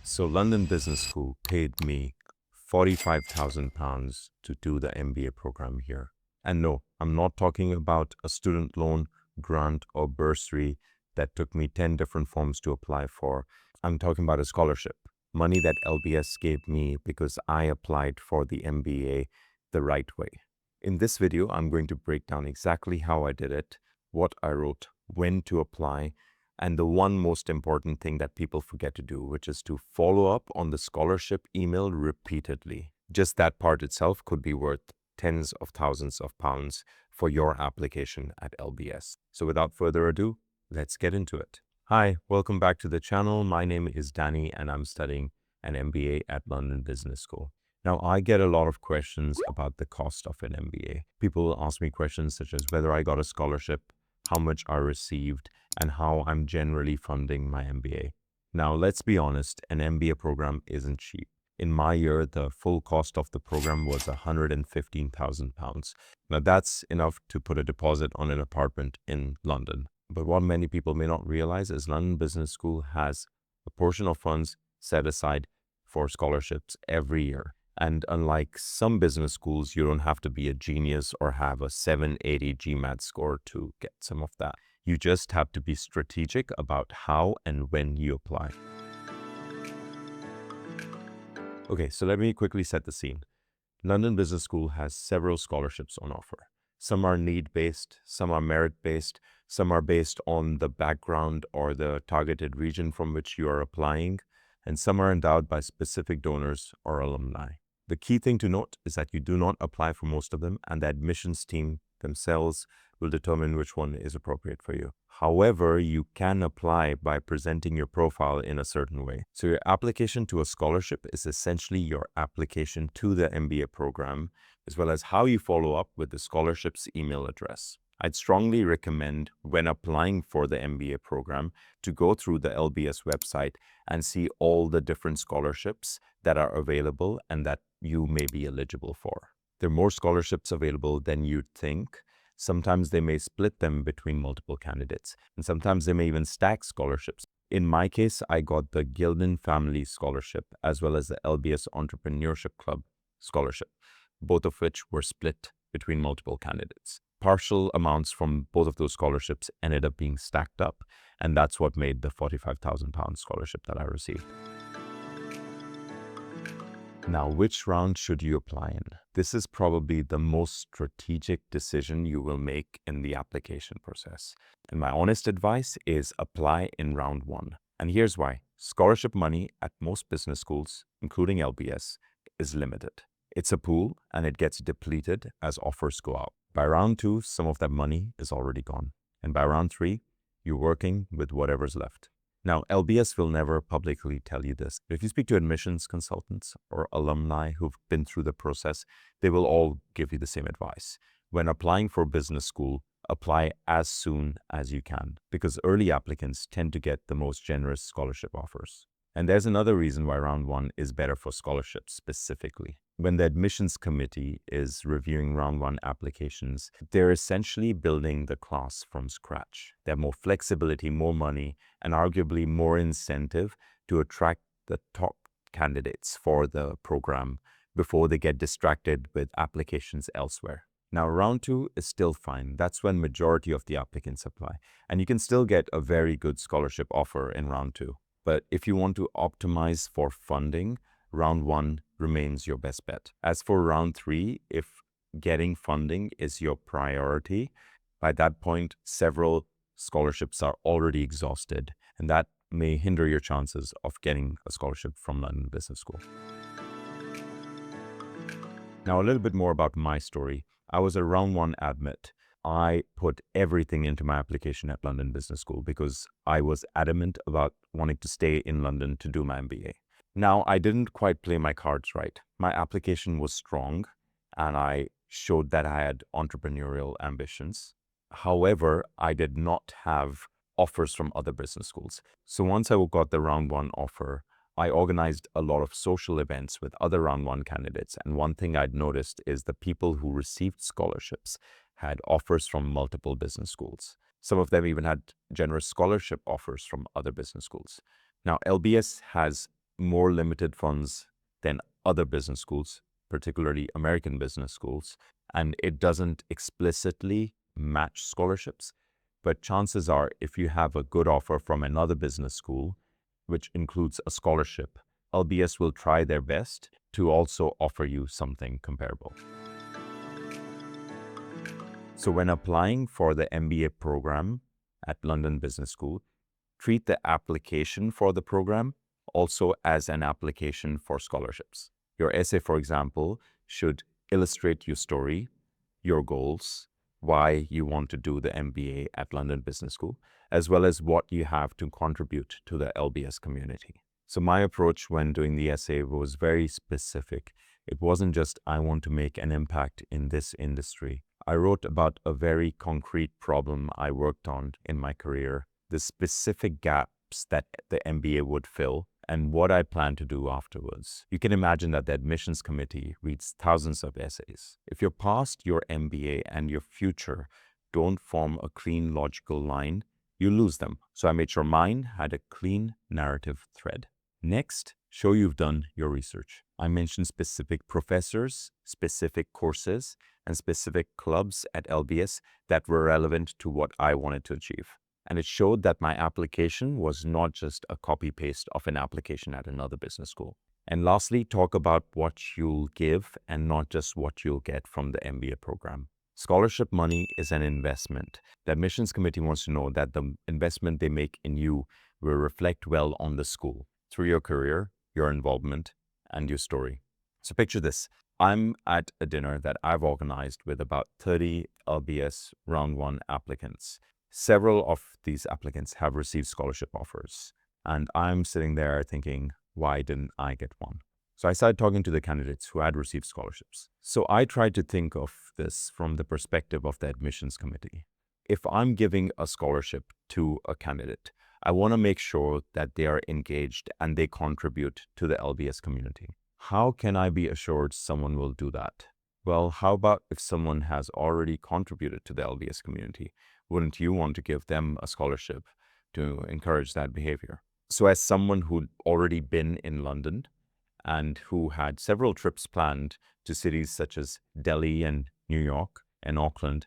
So London Business School paid me £45,000 to do the MBA program here. And no, I'm not talking about a student loan, grant, or bursary that took me 10 different forms to apply for. I'm talking about a scholarship, money that LBS gave me because I applied for the MBA the right way. In this video, I'm going to break down exactly how I did it, what I wrote, when to apply, and the one most important thing that people forget to do, which is to follow up on the scholarship email repeatedly. Just that part itself could be worth tens of thousands of pounds for your application at LBS. So without further ado, let's get into it. Hi, welcome back to the channel. My name is Danny and I'm studying an MBA at London Business School. Now, I get a lot of questions about the cost of an MBA. People will ask me questions such as whether I got a scholarship, how much I received, and how I'm generally funding my MBA. Now, let's be honest, an MBA program isn't cheap. In my year, the full cost of the program was £115,000. Now, that's enough to put a deposit on an apartment in London. But what many people may not realize is London Business School has a portion of funds set aside for scholarships every year. And unlike some business schools, you don't have to be a genius or have a 780 GMAT score to get some of that. You just have to be strategic about how and when you apply. Okay, so let me quickly set the scene. London Business School has several scholarships on offer. Some are need-based, some are merit-based, some are based on the background or the targeted region from which you are applying, and some are endowed by specific donors or alumni. The key thing to note is that you do not apply for most of them, and the admissions team themselves will determine which one is appropriate for you. However, you can apply by presenting your profile in a certain way. So your application to a scholarship is essentially your application to the MBA program, as well as how you follow up with the scholarship's email address. I'd strongly recommend, when applying for the MBA program, to go through the LBS website and see all the different scholarships that are available and that you may be eligible for. There are more scholarships available than you'd think. Sometimes they may split them between multiple candidates, and sometimes they may even stack scholarships. In my case, I got the Gilden Family Scholarship as well as the LBS Entrepreneurship Club Scholarship, both of which were split between multiple candidates. Partial amounts from both of those scholarships ended up being stacked up, and that's what made the £45,000 scholarship that I received. Now, which round should you apply in? This is probably the most strategic decision you will make in the application process. And my honest advice is apply in round one. And here's why. Scholarship money at most business schools, including LBS, is limited. It's a pool and it gets depleted as offers go out. By round two, some of that money is already gone. And by round three, you're working with whatever's left. Now, LBS will never publicly tell you this. If you speak to admissions consultants or alumni who've been through the process, they will all give you the same advice. When applying for business school, apply as soon as you can, because early applicants tend to get the most generous scholarship offers. And there's another reason why round one is better for scholarships specifically. When the admissions committee is reviewing round one applications, they're essentially building the class from scratch. They have more flexibility, more money, and arguably more incentive to attract the top candidates for the program before they get distracted with applications elsewhere. Now, round two is still fine. That's when majority of the applicants apply. And you can still get a very good scholarship offer in round two. But if you want to optimize for funding, round one remains your best bet. As for round three, if getting funding is your priority, by that point, several scholarships are already exhausted, and that may hinder your chances of getting a scholarship from London Business School. Now, a little bit more about my story. I was a round one admit. I put everything into my application at London Business School because I was adamant about wanting to stay in London to do my MBA. Now, I didn't quite play my cards right. My application was strong and I showed that I had entrepreneurial ambitions. However, I did not have offers from other business schools. So once I got the round one offer, I organized a lot of social events with other round one candidates. And one thing I'd noticed is the people who received scholarships had offers from multiple business schools. Some of them even had generous scholarship offers from other business schools. Now, LBS has more limited funds than other business schools, particularly American business schools, and it doesn't explicitly match scholarships. But chances are, if you have a good offer from another business school, which includes a scholarship, LBS will try their best to also offer you something comparable. So when applying for the MBA program at London Business School, treat the application for the program also as an application for scholarships. Your essay, for example, should illustrate your story, your goals, why you want to do the MBA at London Business School, as well as what you have to contribute to the LBS community. So my approach when doing the essay was very specific. It wasn't just, I want to make an impact in this industry. I wrote about a very concrete problem I worked on in my career, the specific gaps that the MBA would fill, and what I plan to do afterwards. You can imagine that the admissions committee reads thousands of essays. If your past, your MBA, and your future don't form a clean, logical line, you lose them. So I made sure mine had a clean narrative thread. Next, show you've done your research. I mentioned specific professors, specific courses, and specific clubs at LBS that were relevant to what I wanted to achieve. And it showed that my application was not just a copy-paste of an application at another business school. And lastly, talk about what you'll give and not just what you'll get from the MBA program. Scholarship money is an investment. The admissions committee wants to know that the investment they make in you will reflect well on the school through your career, your involvement, and your story. So picture this. I'm at a dinner that I've organized with about 30 LBS Round 1 applicants. Several of these applicants have received scholarship offers, and I'm sitting there thinking, why didn't I get one? So I started talking to the candidates who had received scholarships. So I tried to think of this from the perspective of the admissions committee. If I'm giving a scholarship to a candidate, I want to make sure that they are engaged and they contribute to the LBS community. How can I be assured someone will do that? Well, how about if someone has already contributed to the LBS community? Wouldn't you want to give them a scholarship to encourage that behavior? So as someone who'd already been in London and who had several trips planned to cities such as Delhi and New York and Auckland,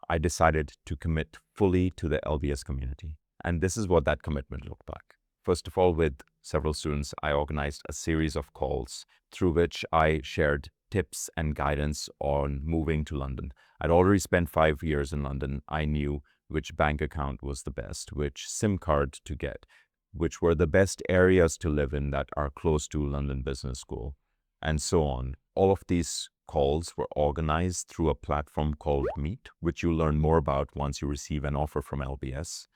I decided to commit fully to the LBS community. And this is what that commitment looked like. First of all, with several students, I organized a series of calls through which I shared tips and guidance on moving to London. I'd already spent 5 years in London. I knew which bank account was the best, which SIM card to get, which were the best areas to live in that are close to London Business School, and so on. All of these calls were organized through a platform called Meet, which you'll learn more about once you receive an offer from LBS.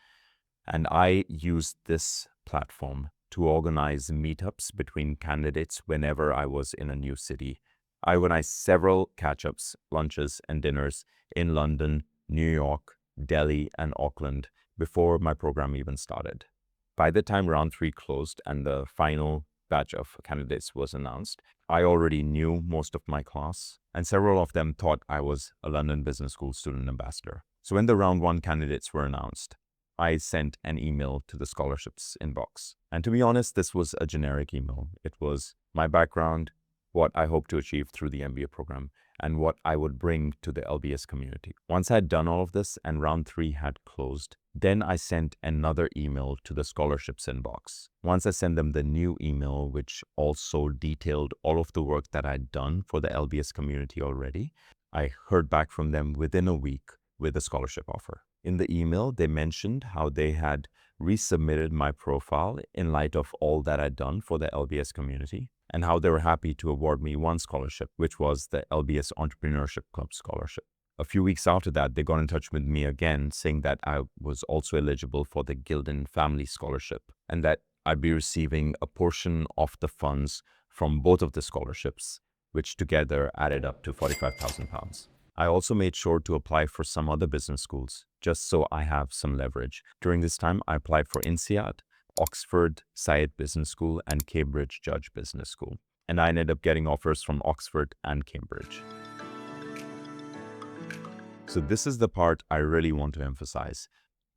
And I used this platform to organize meetups between candidates whenever I was in a new city. I organized several catch-ups, lunches, and dinners in London, New York, Delhi, and Auckland before my program even started. By the time round 3 closed and the final batch of candidates was announced, I already knew most of my class, and several of them thought I was a London Business School student ambassador. So when the round 1 candidates were announced, I sent an email to the scholarships inbox. And to be honest, this was a generic email. It was my background, what I hope to achieve through the MBA program, and what I would bring to the LBS community. Once I had done all of this and round 3 had closed, then I sent another email to the scholarships inbox. Once I sent them the new email, which also detailed all of the work that I'd done for the LBS community already, I heard back from them within a week with a scholarship offer. In the email, they mentioned how they had resubmitted my profile in light of all that I'd done for the LBS community, and how they were happy to award me one scholarship, which was the LBS Entrepreneurship Club Scholarship. A few weeks after that, they got in touch with me again, saying that I was also eligible for the Gilden Family Scholarship, and that I'd be receiving a portion of the funds from both of the scholarships, which together added up to £45,000. I also made sure to apply for some other business schools, just so I have some leverage. During this time, I applied for INSEAD, Oxford Said Business School, and Cambridge Judge Business School. And I ended up getting offers from Oxford and Cambridge. So this is the part I really want to emphasize.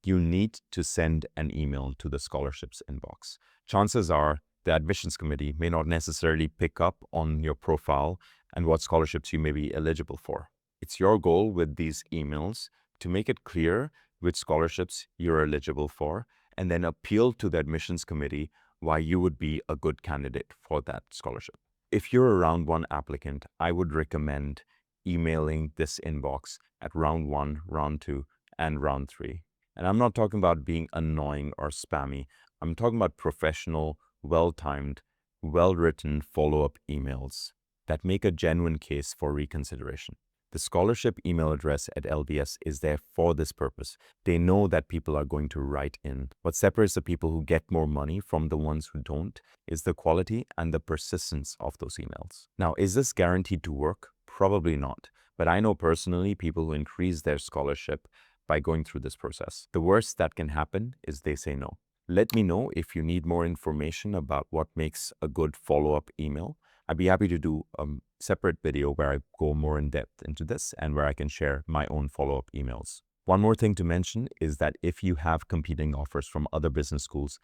You need to send an email to the scholarships inbox. Chances are The admissions committee may not necessarily pick up on your profile and what scholarships you may be eligible for. It's your goal with these emails to make it clear which scholarships you're eligible for, and then appeal to the admissions committee why you would be a good candidate for that scholarship. If you're a round one applicant, I would recommend emailing this inbox at round one, round two, and round three. And I'm not talking about being annoying or spammy. I'm talking about professional, well-timed, well-written follow-up emails that make a genuine case for reconsideration. The scholarship email address at LBS is there for this purpose. They know that people are going to write in. What separates the people who get more money from the ones who don't is the quality and the persistence of those emails. Now, is this guaranteed to work? Probably not. But I know personally people who increase their scholarship by going through this process. The worst that can happen is they say no. Let me know if you need more information about what makes a good follow-up email. I'd be happy to do a separate video where I go more in depth into this and where I can share my own follow-up emails. One more thing to mention is that if you have competing offers from other business schools,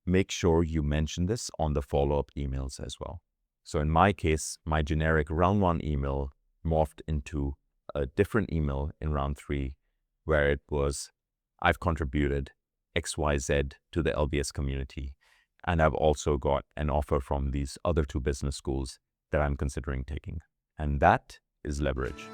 make sure you mention this on the follow-up emails as well. So in my case, my generic round one email morphed into a different email in round three, where it was, I've contributed XYZ to the LBS community, and I've also got an offer from these other two business schools that I'm considering taking. And that is leverage.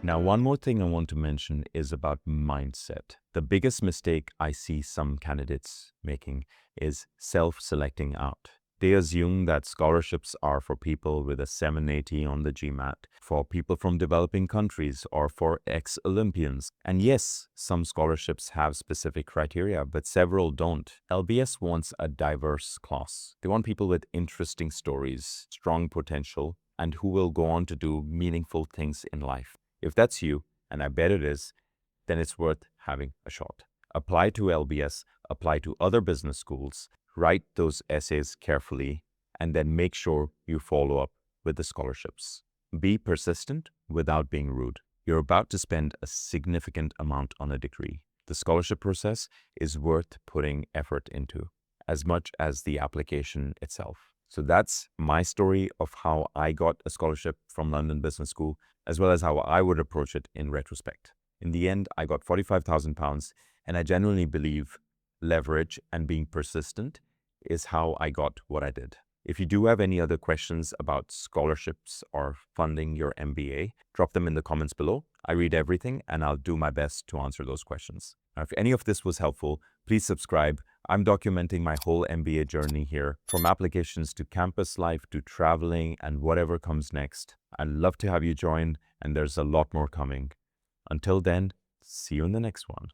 Now, one more thing I want to mention is about mindset. The biggest mistake I see some candidates making is self-selecting out. They assume that scholarships are for people with a 780 on the GMAT, for people from developing countries, or for ex-Olympians. And yes, some scholarships have specific criteria, but several don't. LBS wants a diverse class. They want people with interesting stories, strong potential, and who will go on to do meaningful things in life. If that's you, and I bet it is, then it's worth having a shot. Apply to LBS, apply to other business schools, write those essays carefully, and then make sure you follow up with the scholarships. Be persistent without being rude. You're about to spend a significant amount on a degree. The scholarship process is worth putting effort into, as much as the application itself. So that's my story of how I got a scholarship from London Business School, as well as how I would approach it in retrospect. In the end, I got £45,000, and I genuinely believe leverage and being persistent is how I got what I did. If you do have any other questions about scholarships or funding your MBA, drop them in the comments below. I read everything and I'll do my best to answer those questions. Now, if any of this was helpful, please subscribe. I'm documenting my whole MBA journey here, from applications to campus life to traveling and whatever comes next. I'd love to have you join, and there's a lot more coming. Until then, see you in the next one.